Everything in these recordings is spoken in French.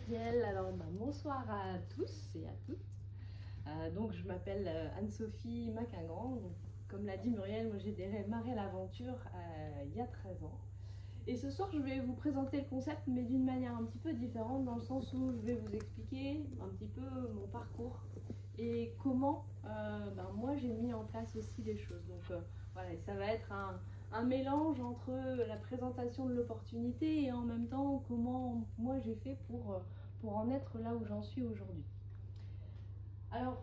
Muriel. Alors, bonsoir à tous et à toutes. Donc, je m'appelle Anne-Sophie Maquingran. Donc, comme l'a dit Muriel, moi j'ai démarré l'aventure il y a 13 ans. Et ce soir, je vais vous présenter le concept, mais d'une manière un petit peu différente, dans le sens où je vais vous expliquer un petit peu mon parcours et comment moi j'ai mis en place aussi les choses. Donc, voilà, ça va être un mélange entre la présentation de l'opportunité et en même temps comment moi j'ai fait pour en être là où j'en suis aujourd'hui. Alors,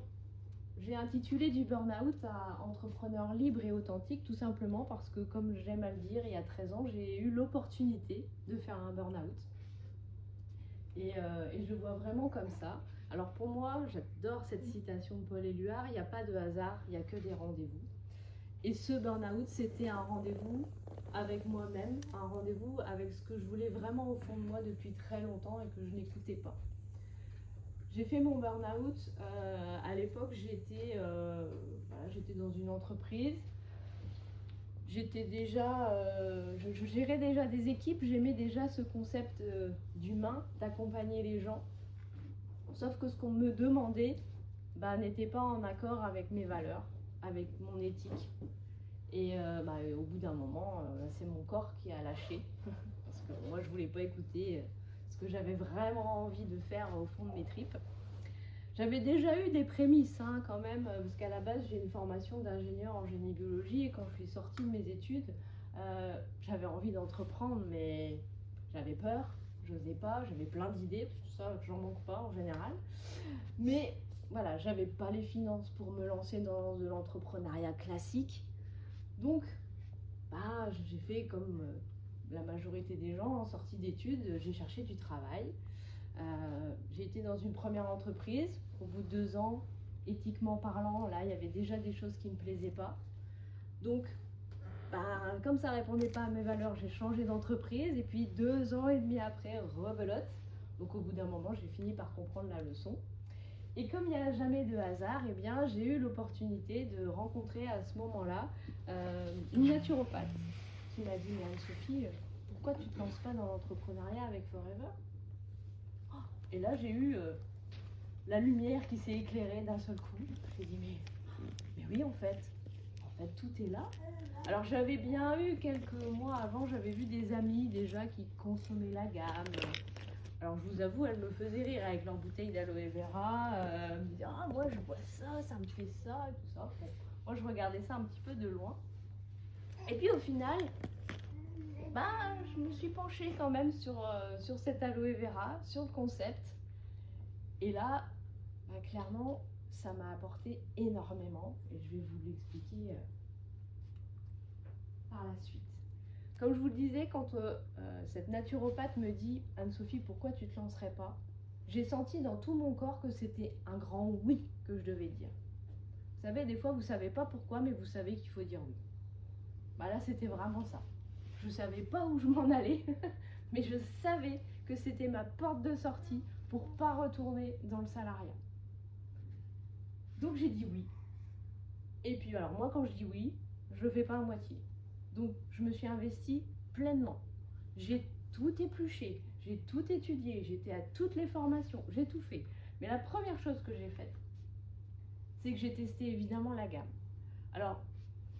j'ai intitulé du burn-out à entrepreneur libre et authentique, tout simplement parce que, comme j'aime à le dire, il y a 13 ans, j'ai eu l'opportunité de faire un burn-out. Et je le vois vraiment comme ça. Alors pour moi, j'adore cette citation de Paul Éluard, il n'y a pas de hasard, il n'y a que des rendez-vous. Et ce burn-out, c'était un rendez-vous avec moi-même, un rendez-vous avec ce que je voulais vraiment au fond de moi depuis très longtemps et que je n'écoutais pas. J'ai fait mon burn-out, à l'époque j'étais dans une entreprise, je gérais déjà des équipes, j'aimais déjà ce concept d'humain, d'accompagner les gens, sauf que ce qu'on me demandait n'était pas en accord avec mes valeurs, avec mon éthique. Et au bout d'un moment, c'est mon corps qui a lâché, parce que moi je voulais pas écouter ce que j'avais vraiment envie de faire au fond de mes tripes. J'avais déjà eu des prémices quand même, parce qu'à la base j'ai une formation d'ingénieur en génie biologie et quand je suis sortie de mes études, j'avais envie d'entreprendre, mais j'avais peur, j'osais pas, j'avais plein d'idées, parce que ça j'en manque pas en général. Mais voilà, j'avais pas les finances pour me lancer dans de l'entrepreneuriat classique. Donc, j'ai fait comme la majorité des gens en sortie d'études, j'ai cherché du travail. J'ai été dans une première entreprise. Au bout de 2 ans, éthiquement parlant, là, il y avait déjà des choses qui ne me plaisaient pas. Donc, comme ça ne répondait pas à mes valeurs, j'ai changé d'entreprise. Et puis 2 ans et demi après, rebelote. Donc, au bout d'un moment, j'ai fini par comprendre la leçon. Et comme il n'y a jamais de hasard, j'ai eu l'opportunité de rencontrer à ce moment-là une naturopathe qui m'a dit « Mais Anne-Sophie, pourquoi tu ne te lances pas dans l'entrepreneuriat avec Forever ?» Et là, j'ai eu la lumière qui s'est éclairée d'un seul coup. J'ai dit mais oui, en fait, tout est là. Alors, j'avais bien eu quelques mois avant, j'avais vu des amis déjà qui consommaient la gamme. Alors, je vous avoue, elles me faisaient rire avec leur bouteille d'aloe vera. Me disaient, ah, moi, je bois ça, ça me fait ça, et tout ça. Bon, moi, je regardais ça un petit peu de loin. Et puis, au final, je me suis penchée quand même sur cette aloe vera, sur le concept. Et là, clairement, ça m'a apporté énormément. Et je vais vous l'expliquer par la suite. Comme je vous le disais, quand cette naturopathe me dit « Anne-Sophie, pourquoi tu ne te lancerais pas ?» J'ai senti dans tout mon corps que c'était un grand oui que je devais dire. Vous savez, des fois, vous ne savez pas pourquoi, mais vous savez qu'il faut dire oui. Là, c'était vraiment ça. Je ne savais pas où je m'en allais, mais je savais que c'était ma porte de sortie pour ne pas retourner dans le salariat. Donc, j'ai dit oui. Et puis, alors, moi, quand je dis oui, je ne le fais pas à moitié. Donc, je me suis investie pleinement. J'ai tout épluché, j'ai tout étudié, j'étais à toutes les formations, j'ai tout fait. Mais la première chose que j'ai faite, c'est que j'ai testé évidemment la gamme. Alors,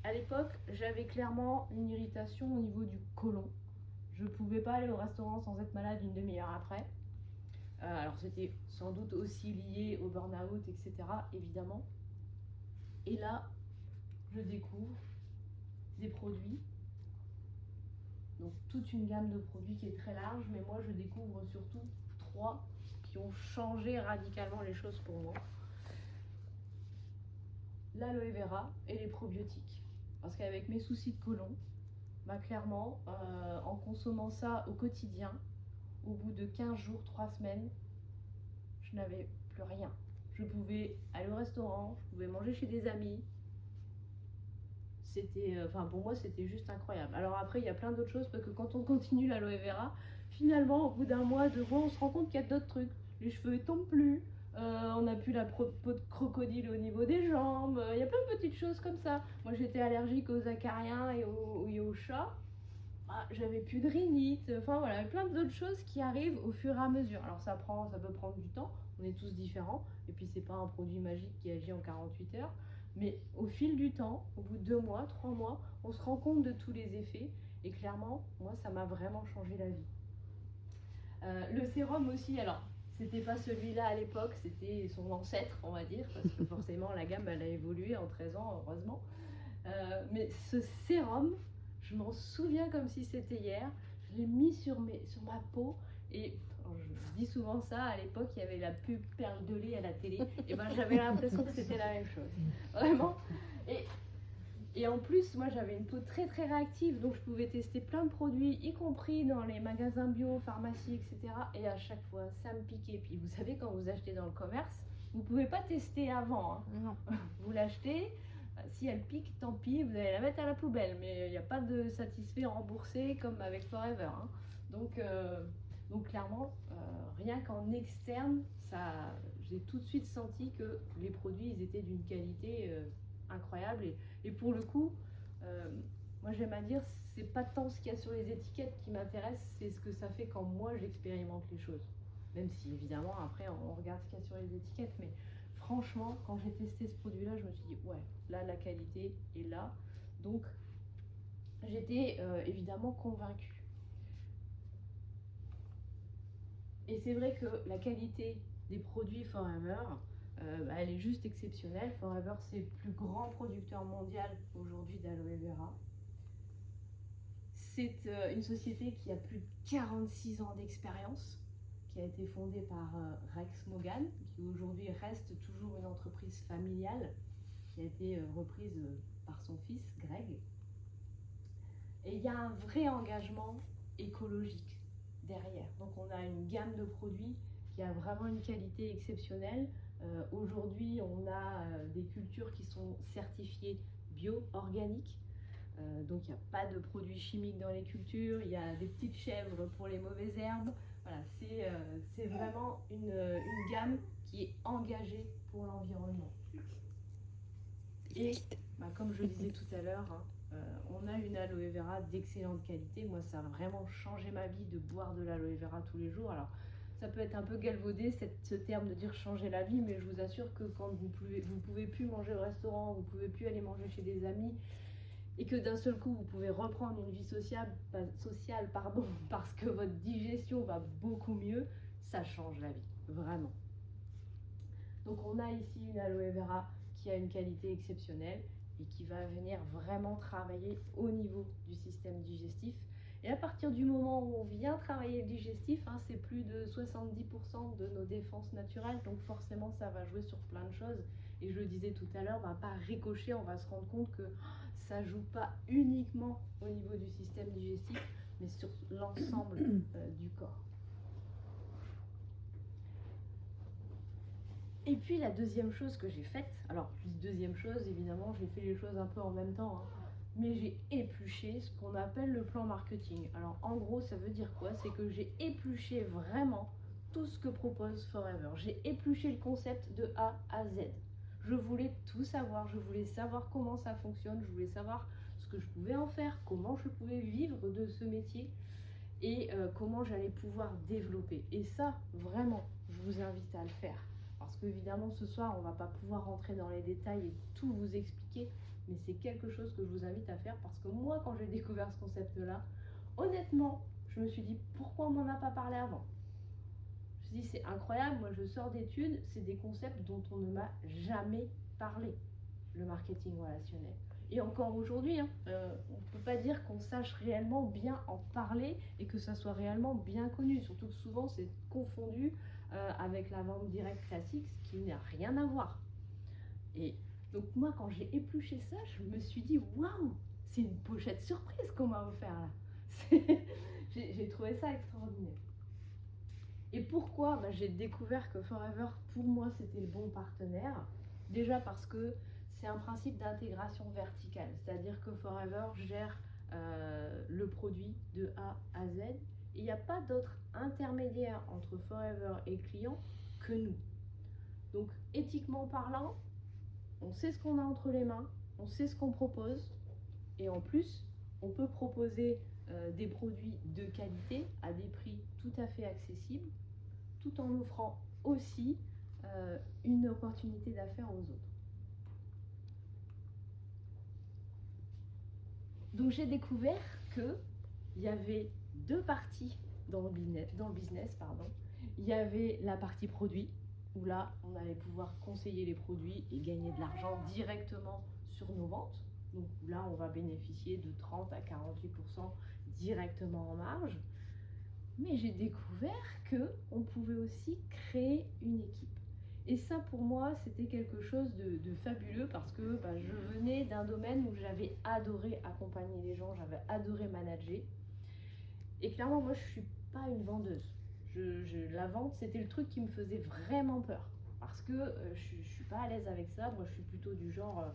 à l'époque, j'avais clairement une irritation au niveau du côlon. Je ne pouvais pas aller au restaurant sans être malade une demi-heure après. Alors, c'était sans doute aussi lié au burn-out, etc., évidemment. Et là, je découvre des produits. Donc toute une gamme de produits qui est très large, mais moi je découvre surtout 3 qui ont changé radicalement les choses pour moi. L'aloe vera et les probiotiques. Parce qu'avec mes soucis de côlon, clairement, en consommant ça au quotidien, au bout de 15 jours, 3 semaines, je n'avais plus rien. Je pouvais aller au restaurant, je pouvais manger chez des amis. Pour moi, c'était juste incroyable. Alors après, il y a plein d'autres choses, parce que quand on continue l'aloe vera, finalement, au bout d'un mois, 2 mois, on se rend compte qu'il y a d'autres trucs. Les cheveux ne tombent plus, on n'a plus la peau de crocodile au niveau des jambes, il y a plein de petites choses comme ça. Moi, j'étais allergique aux acariens et aux chats. j'avais plus de rhinite, enfin voilà, plein d'autres choses qui arrivent au fur et à mesure. Alors ça peut prendre du temps, on est tous différents, et puis c'est pas un produit magique qui agit en 48 heures, mais au fil du temps, au bout de 2 mois, 3 mois, on se rend compte de tous les effets, et clairement, moi ça m'a vraiment changé la vie. Le sérum aussi, alors c'était pas celui-là à l'époque, c'était son ancêtre, on va dire, parce que forcément la gamme elle a évolué en 13 ans, heureusement. Mais ce sérum, je m'en souviens comme si c'était hier. Je l'ai mis sur ma peau et je dis souvent ça, à l'époque il y avait la pub Perle de lait à la télé et ben j'avais l'impression que c'était la même chose. Vraiment. Et en plus, moi j'avais une peau très très réactive, donc je pouvais tester plein de produits, y compris dans les magasins bio, pharmacie, etc. Et à chaque fois, ça me piquait. Puis vous savez, quand vous achetez dans le commerce, vous pouvez pas tester avant. Hein. Non. Vous l'achetez, si elle pique, tant pis, vous allez la mettre à la poubelle. Mais il n'y a pas de satisfait remboursé comme avec Forever. Hein. Donc clairement, rien qu'en externe, j'ai tout de suite senti que les produits ils étaient d'une qualité incroyable. Et pour le coup, moi j'aime à dire, c'est pas tant ce qu'il y a sur les étiquettes qui m'intéresse, c'est ce que ça fait quand moi j'expérimente les choses. Même si évidemment après on regarde ce qu'il y a sur les étiquettes, mais franchement, quand j'ai testé ce produit-là, je me suis dit, ouais, là la qualité est là. Donc j'étais évidemment convaincue. Et c'est vrai que la qualité des produits Forever, elle est juste exceptionnelle. Forever, c'est le plus grand producteur mondial aujourd'hui d'aloe vera. C'est une société qui a plus de 46 ans d'expérience, qui a été fondée par Rex Mogan, qui aujourd'hui reste toujours une entreprise familiale, qui a été reprise par son fils, Greg. Et il y a un vrai engagement écologique derrière. Donc on a une gamme de produits qui a vraiment une qualité exceptionnelle. Aujourd'hui, on a des cultures qui sont certifiées bio-organiques. Donc il n'y a pas de produits chimiques dans les cultures, il y a des petites chèvres pour les mauvaises herbes. Voilà, c'est vraiment une gamme qui est engagée pour l'environnement. Et comme je le disais tout à l'heure, hein, on a une aloe vera d'excellente qualité. Moi, ça a vraiment changé ma vie de boire de l'aloe vera tous les jours. Alors, ça peut être un peu galvaudé ce terme de dire changer la vie, mais je vous assure que quand vous pouvez plus manger au restaurant, vous pouvez plus aller manger chez des amis, et que d'un seul coup vous pouvez reprendre une vie sociale parce que votre digestion va beaucoup mieux, ça change la vie, vraiment. Donc on a ici une aloe vera qui a une qualité exceptionnelle et qui va venir vraiment travailler au niveau du système digestif. Et à partir du moment où on vient travailler le digestif, hein, c'est plus de 70% de nos défenses naturelles, donc forcément ça va jouer sur plein de choses. Et je le disais tout à l'heure, par ricochet, on va se rendre compte que ça joue pas uniquement au niveau du système digestif, mais sur l'ensemble du corps. Et puis la deuxième chose que j'ai faite, alors deuxième chose, évidemment, j'ai fait les choses un peu en même temps, hein, mais j'ai épluché ce qu'on appelle le plan marketing. Alors en gros, ça veut dire quoi? C'est que j'ai épluché vraiment tout ce que propose Forever. J'ai épluché le concept de A à Z. Je voulais tout savoir, je voulais savoir comment ça fonctionne, je voulais savoir ce que je pouvais en faire, comment je pouvais vivre de ce métier et comment j'allais pouvoir développer. Et ça, vraiment, je vous invite à le faire. Parce qu'évidemment, ce soir, on ne va pas pouvoir rentrer dans les détails et tout vous expliquer, mais c'est quelque chose que je vous invite à faire parce que moi, quand j'ai découvert ce concept-là, honnêtement, je me suis dit, pourquoi on m'en a pas parlé avant? Je me suis dit, c'est incroyable, moi je sors d'études, c'est des concepts dont on ne m'a jamais parlé, le marketing relationnel. Et encore aujourd'hui, hein, on ne peut pas dire qu'on sache réellement bien en parler et que ça soit réellement bien connu, surtout que souvent c'est confondu avec la vente directe classique, ce qui n'a rien à voir. Et donc moi, quand j'ai épluché ça, je me suis dit, waouh, c'est une pochette surprise qu'on m'a offert là. J'ai trouvé ça extraordinaire. Et pourquoi j'ai découvert que Forever, pour moi, c'était le bon partenaire. Déjà parce que c'est un principe d'intégration verticale, c'est-à-dire que Forever gère le produit de A à Z. Il n'y a pas d'autre intermédiaire entre Forever et le client que nous. Donc éthiquement parlant, on sait ce qu'on a entre les mains, on sait ce qu'on propose, et en plus, on peut proposer des produits de qualité à des prix tout à fait accessibles, tout en offrant aussi une opportunité d'affaires aux autres. Donc j'ai découvert qu'il y avait deux parties dans le business. Il y avait la partie produit, où là on allait pouvoir conseiller les produits et gagner de l'argent directement sur nos ventes. Donc là on va bénéficier de 30 à 48% directement en marge. Mais j'ai découvert qu'on pouvait aussi créer une équipe. Et ça, pour moi, c'était quelque chose de fabuleux parce que je venais d'un domaine où j'avais adoré accompagner les gens, j'avais adoré manager. Et clairement, moi, je ne suis pas une vendeuse. La vente, c'était le truc qui me faisait vraiment peur. Parce que je ne suis pas à l'aise avec ça. Moi, je suis plutôt du genre,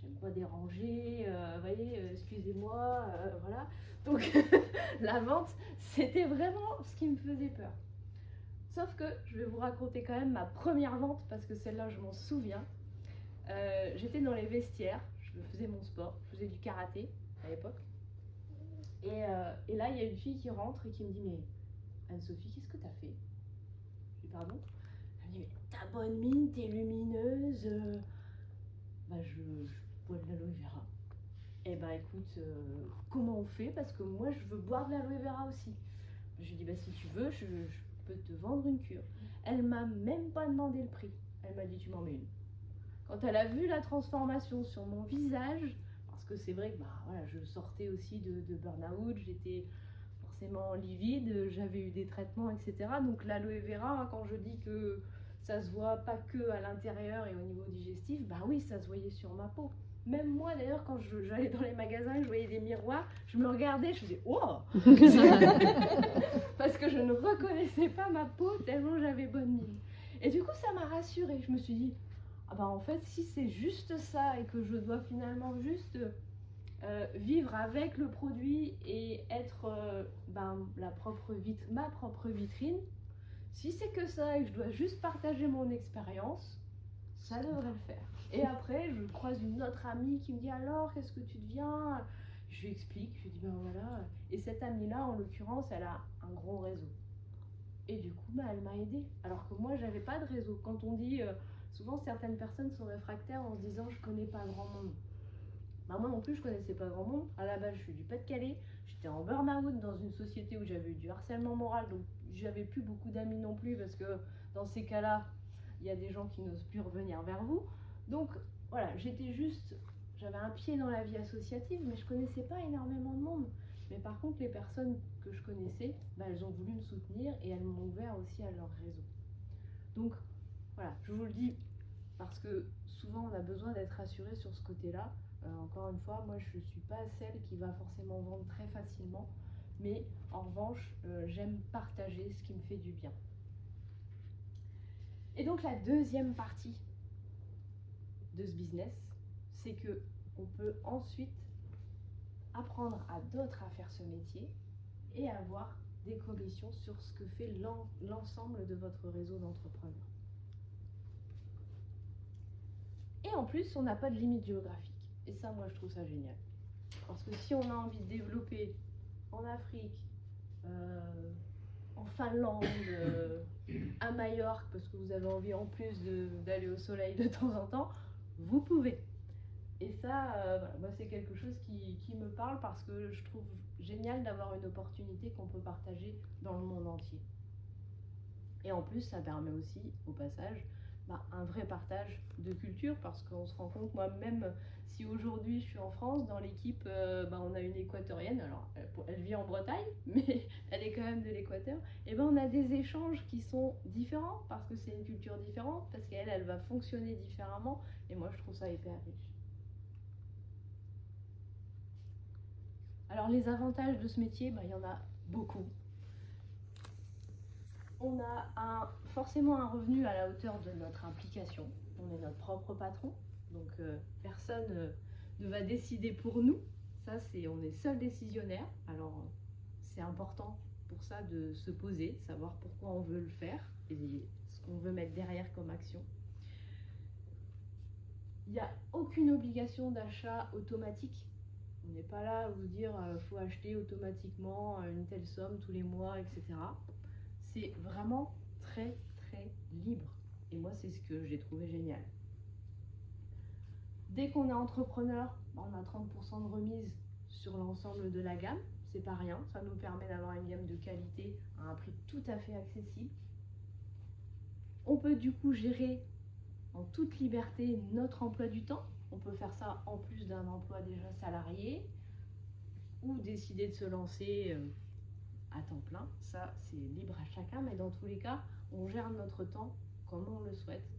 j'aime pas déranger, vous voyez, excusez-moi, voilà. Donc, la vente, c'était vraiment ce qui me faisait peur. Sauf que je vais vous raconter quand même ma première vente parce que celle-là, je m'en souviens. J'étais dans les vestiaires, je faisais mon sport, je faisais du karaté à l'époque. Et là, il y a une fille qui rentre et qui me dit « Mais Anne-Sophie, qu'est-ce que t'as fait ?» Je dis « Pardon ?» Elle me dit « Mais t'as bonne mine, t'es lumineuse. Je bois de l'aloe vera. » Eh ben écoute, comment on fait? Parce que moi, je veux boire de l'aloe vera aussi. Je lui dis « Si tu veux, je peux te vendre une cure. » Elle m'a même pas demandé le prix. Elle m'a dit « Tu m'en mets une. » Quand elle a vu la transformation sur mon visage, parce que c'est vrai que je sortais aussi de burn-out, j'étais forcément livide, j'avais eu des traitements, etc. Donc l'aloe vera, quand je dis que ça se voit pas que à l'intérieur et au niveau digestif, oui, ça se voyait sur ma peau. Même moi d'ailleurs, quand j'allais dans les magasins et je voyais des miroirs, je me regardais, je disais « Oh !» Parce que je ne reconnaissais pas ma peau tellement j'avais bonne mine. Et du coup, ça m'a rassurée. Je me suis dit en fait, si c'est juste ça et que je dois finalement juste vivre avec le produit et être ma propre vitrine, si c'est que ça et que je dois juste partager mon expérience, ça devrait le faire. Et après, je croise une autre amie qui me dit « Alors, qu'est-ce que tu deviens ?» Je lui explique, je lui dis voilà. Et cette amie-là, en l'occurrence, elle a un gros réseau. Et du coup, elle m'a aidée. Alors que moi, j'avais pas de réseau. Quand on dit, souvent certaines personnes sont réfractaires en se disant je connais pas grand monde. Moi non plus, je connaissais pas grand monde. À la base, je suis du Pas-de-Calais. J'étais en burn-out dans une société où j'avais eu du harcèlement moral. Donc, j'avais plus beaucoup d'amis non plus parce que dans ces cas-là, il y a des gens qui n'osent plus revenir vers vous. Donc, voilà, j'avais un pied dans la vie associative, mais je connaissais pas énormément de monde. Mais par contre, les personnes que je connaissais, elles ont voulu me soutenir et elles m'ont ouvert aussi à leur réseau. Donc, voilà, je vous le dis parce que souvent on a besoin d'être rassuré sur ce côté-là. Encore une fois, moi je ne suis pas celle qui va forcément vendre très facilement, mais en revanche, j'aime partager ce qui me fait du bien. Et donc la deuxième partie de ce business, c'est que on peut ensuite apprendre à d'autres à faire ce métier et avoir des commissions sur ce que fait l'ensemble de votre réseau d'entrepreneurs. Et en plus, on n'a pas de limite géographique. Et ça, moi, je trouve ça génial. Parce que si on a envie de développer en Afrique, en Finlande, à Majorque, parce que vous avez envie en plus d'aller au soleil de temps en temps, vous pouvez. Et ça, moi, c'est quelque chose qui me parle parce que je trouve génial d'avoir une opportunité qu'on peut partager dans le monde entier. Et en plus, ça permet aussi, au passage, un vrai partage de culture parce qu'on se rend compte, moi même si aujourd'hui je suis en France, dans l'équipe on a une équatorienne, alors elle vit en Bretagne mais elle est quand même de l'Équateur, et on a des échanges qui sont différents parce que c'est une culture différente, parce qu'elle va fonctionner différemment, et moi je trouve ça hyper riche. Alors les avantages de ce métier, il y en a beaucoup. On a forcément un revenu à la hauteur de notre implication. On est notre propre patron, donc personne ne va décider pour nous. On est seul décisionnaire. Alors c'est important pour ça de se poser, de savoir pourquoi on veut le faire et ce qu'on veut mettre derrière comme action. Il n'y a aucune obligation d'achat automatique. On n'est pas là à vous dire faut acheter automatiquement une telle somme tous les mois, etc. C'est vraiment très très libre. Et moi, c'est ce que j'ai trouvé génial. Dès qu'on est entrepreneur, on a 30% de remise sur l'ensemble de la gamme. C'est pas rien, ça nous permet d'avoir une gamme de qualité à un prix tout à fait accessible. On peut du coup gérer en toute liberté notre emploi du temps. On peut faire ça en plus d'un emploi déjà salarié ou décider de se lancer à temps plein. Ça, c'est libre à chacun, mais dans tous les cas, on gère notre temps comme on le souhaite.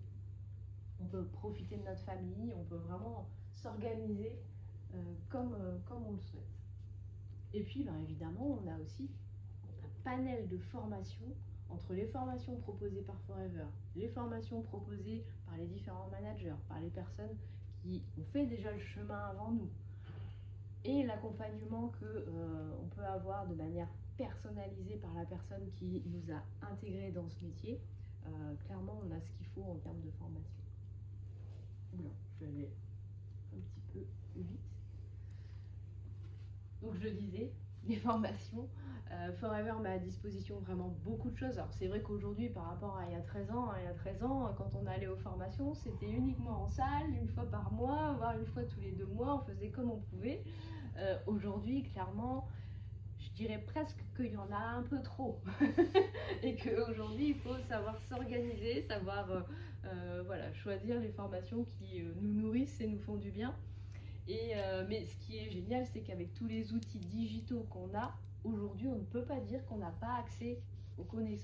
On peut profiter de notre famille, on peut vraiment s'organiser comme on le souhaite. Et puis, évidemment, on a aussi un panel de formations entre les formations proposées par Forever, les formations proposées par les différents managers, par les personnes qui ont fait déjà le chemin avant nous, et l'accompagnement qu'on peut avoir de manière personnalisée par la personne qui nous a intégrés dans ce métier. Clairement, on a ce qu'il faut en termes de formation. Oula, je vais aller un petit peu vite. Donc je disais, les formations, Forever met à disposition vraiment beaucoup de choses. Alors c'est vrai qu'aujourd'hui, par rapport à il y a 13 ans, quand on allait aux formations, c'était uniquement en salle, une fois par mois, voire une fois tous les 2 mois, on faisait comme on pouvait. Aujourd'hui, clairement, je dirais presque qu'il y en a un peu trop. Et qu'aujourd'hui, il faut savoir s'organiser, savoir choisir les formations qui nous nourrissent et nous font du bien. Mais ce qui est génial, c'est qu'avec tous les outils digitaux qu'on a, aujourd'hui, on ne peut pas dire qu'on n'a pas accès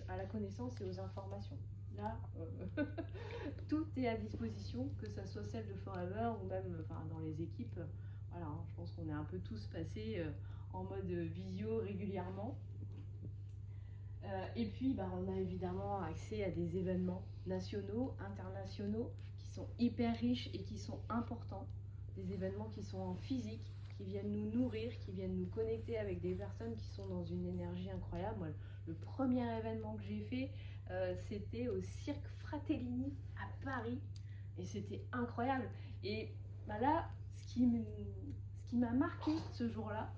à la connaissance et aux informations. Là, tout est à disposition, que ça soit celle de Forever ou même dans les équipes. Voilà, je pense qu'on est un peu tous passés en mode visio régulièrement. Et puis, on a évidemment accès à des événements nationaux, internationaux, qui sont hyper riches et qui sont importants. Des événements qui sont en physique, qui viennent nous nourrir, qui viennent nous connecter avec des personnes qui sont dans une énergie incroyable. Moi, le premier événement que j'ai fait, c'était au Cirque Fratellini à Paris, et c'était incroyable. Et là, ce qui m'a marqué ce jour-là,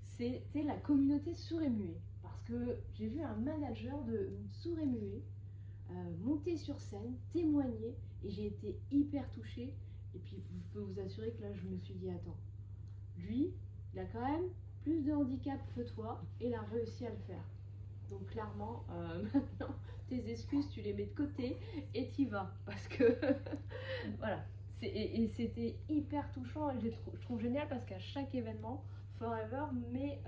c'était la communauté sourd et muet. Parce que j'ai vu un manager de sourd et muet monter sur scène, témoigner, et j'ai été hyper touchée. Et puis, je peux vous assurer que là, je me suis dit, attends, lui, il a quand même plus de handicap que toi, et il a réussi à le faire. Donc, clairement, maintenant, tes excuses, tu les mets de côté, et t'y vas. Parce que, voilà. Et c'était hyper touchant, et je trouve génial, parce qu'à chaque événement, Forever met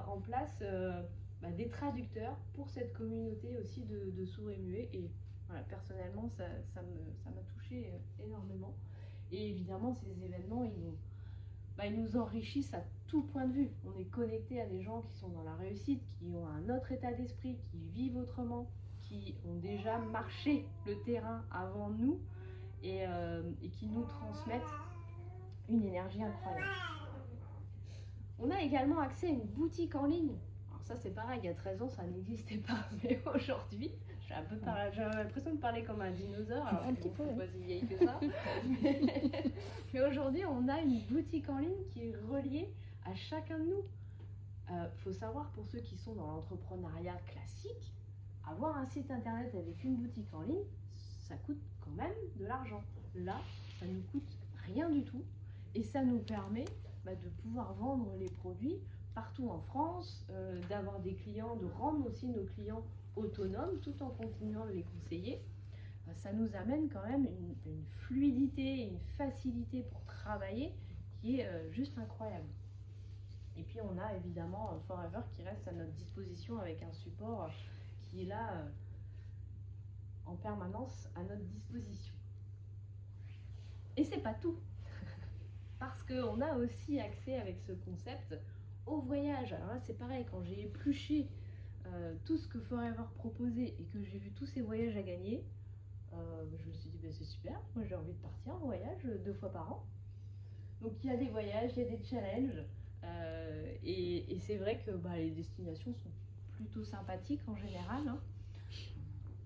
en place des traducteurs pour cette communauté aussi de sourds et muets. Et voilà, personnellement, ça m'a touchée énormément. Et évidemment, ces événements, ils nous enrichissent à tout point de vue. On est connecté à des gens qui sont dans la réussite, qui ont un autre état d'esprit, qui vivent autrement, qui ont déjà marché le terrain avant nous et qui nous transmettent une énergie incroyable. On a également accès à une boutique en ligne. Alors ça, c'est pareil, il y a 13 ans, ça n'existait pas. Mais aujourd'hui, j'ai l'impression de parler comme un dinosaure. Alors, un petit peu. Je ne suis pas si vieille que ça. Mais aujourd'hui, on a une boutique en ligne qui est reliée à chacun de nous. Faut savoir, pour ceux qui sont dans l'entrepreneuriat classique, avoir un site internet avec une boutique en ligne, ça coûte quand même de l'argent. Là, ça ne nous coûte rien du tout. Et ça nous permet de pouvoir vendre les produits partout en France, d'avoir des clients, de rendre aussi nos clients autonomes tout en continuant de les conseiller. Ça nous amène quand même une fluidité, une facilité pour travailler qui est juste incroyable. Et puis on a évidemment Forever qui reste à notre disposition avec un support qui est là en permanence à notre disposition. Et c'est pas tout. Parce qu'on a aussi accès avec ce concept au voyage. Alors là, c'est pareil, quand j'ai épluché tout ce que Forever proposait et que j'ai vu tous ces voyages à gagner, je me suis dit, c'est super, moi j'ai envie de partir en voyage 2 fois par an. Donc il y a des voyages, il y a des challenges, et c'est vrai que les destinations sont plutôt sympathiques en général. Hein.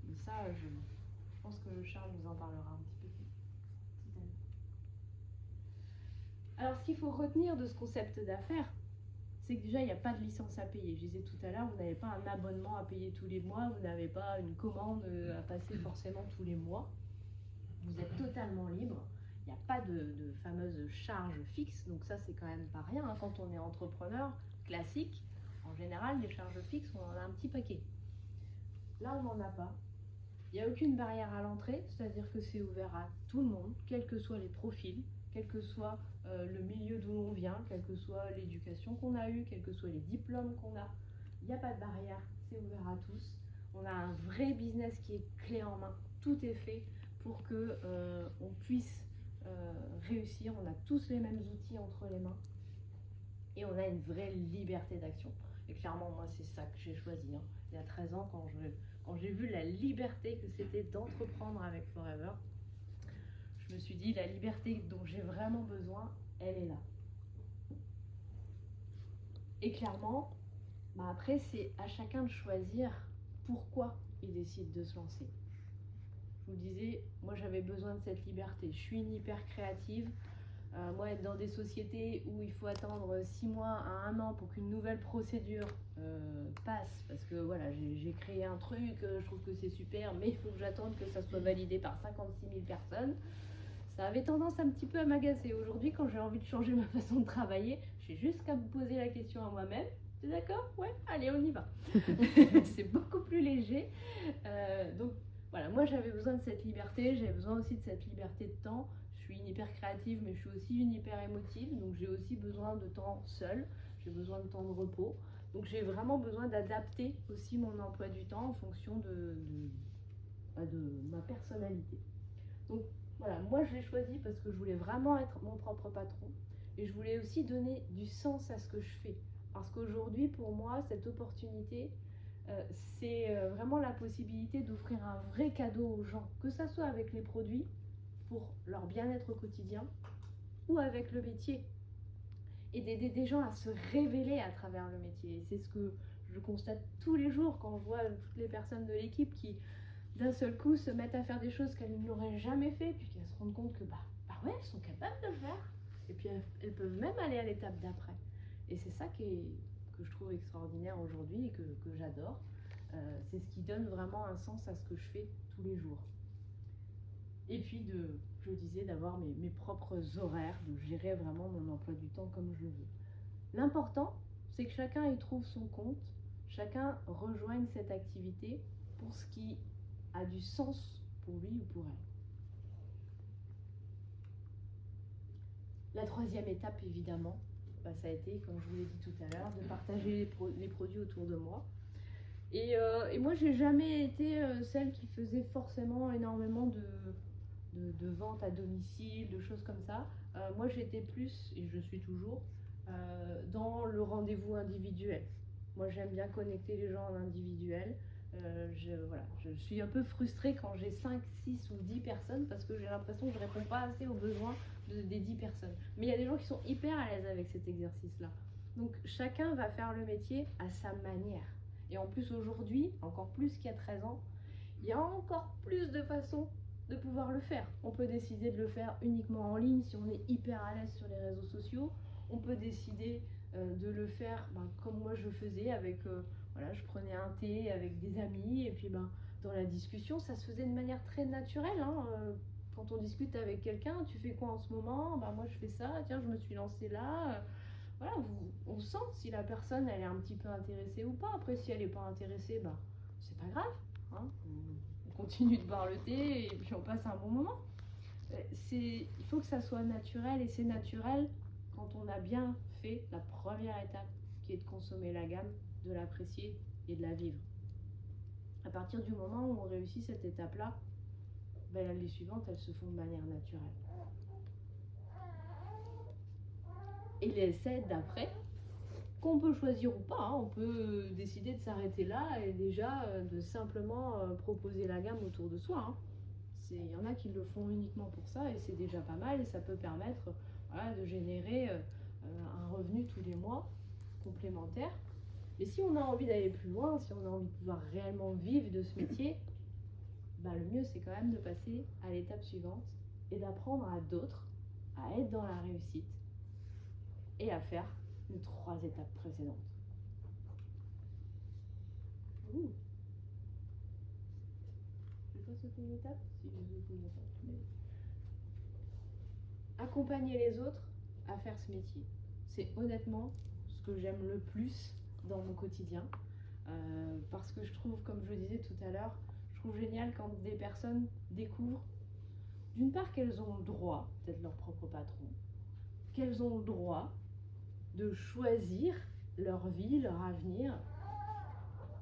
Mais ça, je pense que Charles nous en parlera un petit peu plus. Alors, ce qu'il faut retenir de ce concept d'affaires, c'est que déjà, il n'y a pas de licence à payer. Je disais tout à l'heure, vous n'avez pas un abonnement à payer tous les mois, vous n'avez pas une commande à passer forcément tous les mois. Vous êtes totalement libre. Il n'y a pas de fameuse charge fixe, donc ça, c'est quand même pas rien. Hein. Quand on est entrepreneur classique, en général, les charges fixes, on en a un petit paquet. Là, on n'en a pas. Il n'y a aucune barrière à l'entrée, c'est-à-dire que c'est ouvert à tout le monde, quels que soient les profils, quel que soit le milieu d'où on vient, quelle que soit l'éducation qu'on a eue, quels que soient les diplômes qu'on a. Il n'y a pas de barrière, c'est ouvert à tous. On a un vrai business qui est clé en main. Tout est fait pour que on puisse réussir. On a tous les mêmes outils entre les mains et on a une vraie liberté d'action. Et clairement, moi, c'est ça que j'ai choisi. Hein. Il y a 13 ans, quand j'ai vu la liberté que c'était d'entreprendre avec Forever, je me suis dit, la liberté dont j'ai vraiment besoin, elle est là. Et clairement, après, c'est à chacun de choisir pourquoi il décide de se lancer. Je vous disais, moi, j'avais besoin de cette liberté. Je suis une hyper créative. Moi, être dans des sociétés où il faut attendre 6 mois à 1 an pour qu'une nouvelle procédure passe, parce que voilà, j'ai créé un truc, je trouve que c'est super, mais il faut que j'attende que ça soit validé par 56 000 personnes. Ça avait tendance un petit peu à m'agacer. Aujourd'hui, quand j'ai envie de changer ma façon de travailler, j'ai juste qu'à me poser la question à moi-même. T'es d'accord? Ouais, allez, on y va. C'est beaucoup plus léger. Donc voilà, moi j'avais besoin de cette liberté, j'avais besoin aussi de cette liberté de temps. Je suis une hyper créative, mais je suis aussi une hyper émotive, donc j'ai aussi besoin de temps seul, j'ai besoin de temps de repos. Donc j'ai vraiment besoin d'adapter aussi mon emploi du temps en fonction de ma personnalité. Donc voilà, moi je l'ai choisi parce que je voulais vraiment être mon propre patron et je voulais aussi donner du sens à ce que je fais. Parce qu'aujourd'hui, pour moi, cette opportunité, c'est vraiment la possibilité d'offrir un vrai cadeau aux gens, que ça soit avec les produits pour leur bien-être au quotidien ou avec le métier, et d'aider des gens à se révéler à travers le métier. Et c'est ce que je constate tous les jours quand je vois toutes les personnes de l'équipe qui d'un seul coup se mettent à faire des choses qu'elles n'auraient jamais fait, puis qu'elles se rendent compte que bah ouais, elles sont capables de le faire, et puis elles peuvent même aller à l'étape d'après. Et c'est ça que je trouve extraordinaire aujourd'hui et que j'adore. C'est ce qui donne vraiment un sens à ce que je fais tous les jours. Et puis je disais, d'avoir mes propres horaires, de gérer vraiment mon emploi du temps comme je veux. L'important, c'est que chacun y trouve son compte, chacun rejoigne cette activité pour ce qui a du sens pour lui ou pour elle. La troisième étape, évidemment, ça a été, comme je vous l'ai dit tout à l'heure, de partager les produits autour de moi. Et moi, j'ai jamais été celle qui faisait forcément énormément de ventes à domicile, de choses comme ça. Moi, j'étais plus, et je suis toujours, dans le rendez-vous individuel. Moi, j'aime bien connecter les gens en individuel. Je suis un peu frustrée quand j'ai 5, 6 ou 10 personnes parce que j'ai l'impression que je ne réponds pas assez aux besoins des 10 personnes. Mais il y a des gens qui sont hyper à l'aise avec cet exercice-là. Donc chacun va faire le métier à sa manière. Et en plus aujourd'hui, encore plus qu'il y a 13 ans, il y a encore plus de façons de pouvoir le faire. On peut décider de le faire uniquement en ligne si on est hyper à l'aise sur les réseaux sociaux. On peut décider de le faire comme moi je faisais avec... Voilà, je prenais un thé avec des amis et puis dans la discussion, ça se faisait de manière très naturelle. Hein. Quand on discute avec quelqu'un, tu fais quoi en ce moment? Moi je fais ça, tiens je me suis lancée là. Voilà, on sent si la personne elle est un petit peu intéressée ou pas. Après si elle n'est pas intéressée, c'est pas grave. Hein. On continue de boire le thé et puis on passe un bon moment. Il faut que ça soit naturel et c'est naturel quand on a bien fait la première étape qui est de consommer la gamme, de l'apprécier et de la vivre. À partir du moment où on réussit cette étape-là, les suivantes, elles se font de manière naturelle. Et les essais d'après, qu'on peut choisir ou pas, on peut décider de s'arrêter là et déjà de simplement proposer la gamme autour de soi. Il y en a qui le font uniquement pour ça et c'est déjà pas mal et ça peut permettre de générer un revenu tous les mois complémentaire. Mais si on a envie d'aller plus loin, si on a envie de pouvoir réellement vivre de ce métier, le mieux c'est quand même de passer à l'étape suivante et d'apprendre à d'autres à être dans la réussite et à faire les 3 étapes précédentes. Ouh. Je vais pas sauter une étape? Si, je saute une étape. Mais... Accompagner les autres à faire ce métier. C'est honnêtement ce que j'aime le plus dans mon quotidien. Parce que je trouve, comme je le disais tout à l'heure, je trouve génial quand des personnes découvrent, d'une part, qu'elles ont le droit d'être leur propre patron, qu'elles ont le droit de choisir leur vie, leur avenir,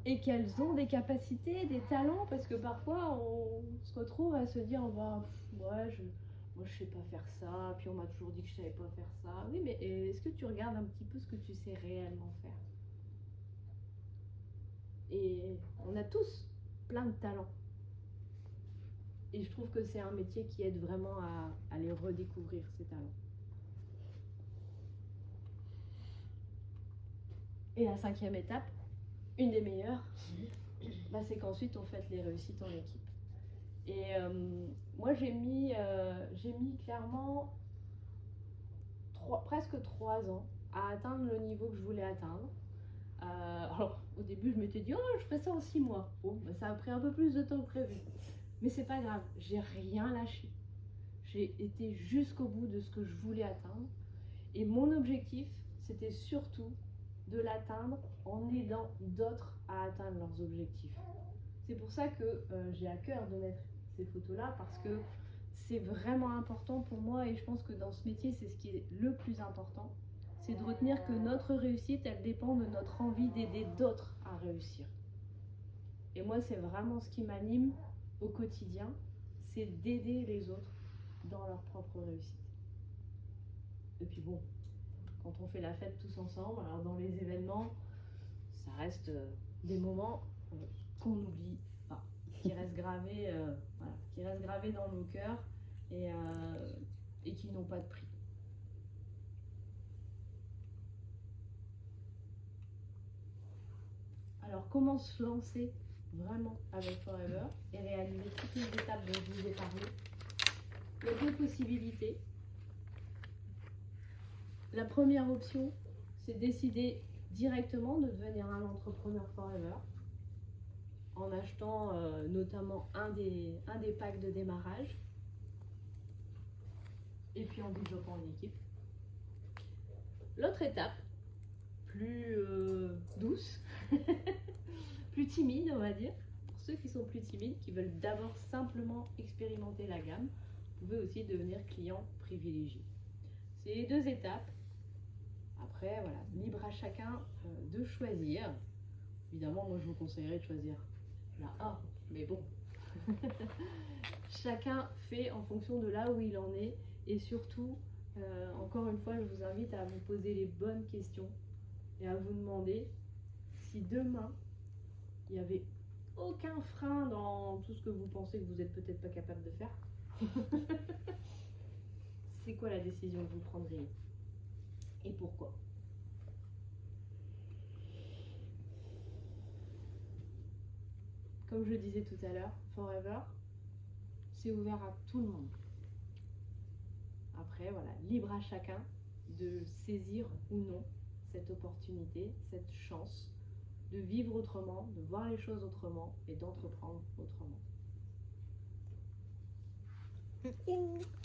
et qu'elles ont des capacités, des talents, parce que parfois on se retrouve à se dire moi je sais pas faire ça, puis on m'a toujours dit que je savais pas faire ça. Oui, mais est-ce que tu regardes un petit peu ce que tu sais réellement faire? Et on a tous plein de talents. Et je trouve que c'est un métier qui aide vraiment à les redécouvrir, ces talents. Et la 5e étape, une des meilleures, c'est qu'ensuite on fête les réussites en équipe. Et moi j'ai mis clairement presque 3 ans à atteindre le niveau que je voulais atteindre. Alors au début je m'étais dit je ferais ça en 6 mois. Bon, ça a pris un peu plus de temps que prévu. Mais c'est pas grave, j'ai rien lâché. J'ai été jusqu'au bout de ce que je voulais atteindre. Et mon objectif, c'était surtout de l'atteindre en aidant d'autres à atteindre leurs objectifs. C'est pour ça que j'ai à cœur de mettre ces photos-là, parce que c'est vraiment important pour moi, et je pense que dans ce métier, c'est ce qui est le plus important. C'est de retenir que notre réussite, elle dépend de notre envie d'aider d'autres à réussir. Et moi, c'est vraiment ce qui m'anime au quotidien, c'est d'aider les autres dans leur propre réussite. Et puis bon, quand on fait la fête tous ensemble, alors dans les événements, ça reste des moments qu'on n'oublie pas, qui restent gravés, qui restent gravés dans nos cœurs et qui n'ont pas de prix. Alors comment se lancer vraiment avec Forever et réaliser toutes les étapes dont je vous ai parlé? Il y a 2 possibilités. La première option, c'est décider directement de devenir un entrepreneur Forever en achetant notamment un des packs de démarrage et puis en développant une équipe. L'autre étape, plus douce, plus timide on va dire, pour ceux qui sont plus timides, qui veulent d'abord simplement expérimenter la gamme, vous pouvez aussi devenir client privilégié. C'est les 2 étapes. Après, voilà, libre à chacun de choisir. Évidemment, moi je vous conseillerais de choisir la A, mais bon. Chacun fait en fonction de là où il en est, et surtout, encore une fois, je vous invite à vous poser les bonnes questions et à vous demander si demain, il n'y avait aucun frein dans tout ce que vous pensez que vous n'êtes peut-être pas capable de faire. C'est quoi la décision que vous prendriez? Et pourquoi? Comme je le disais tout à l'heure, Forever, c'est ouvert à tout le monde. Après, voilà, libre à chacun de saisir ou non cette opportunité, cette chance de vivre autrement, de voir les choses autrement et d'entreprendre autrement.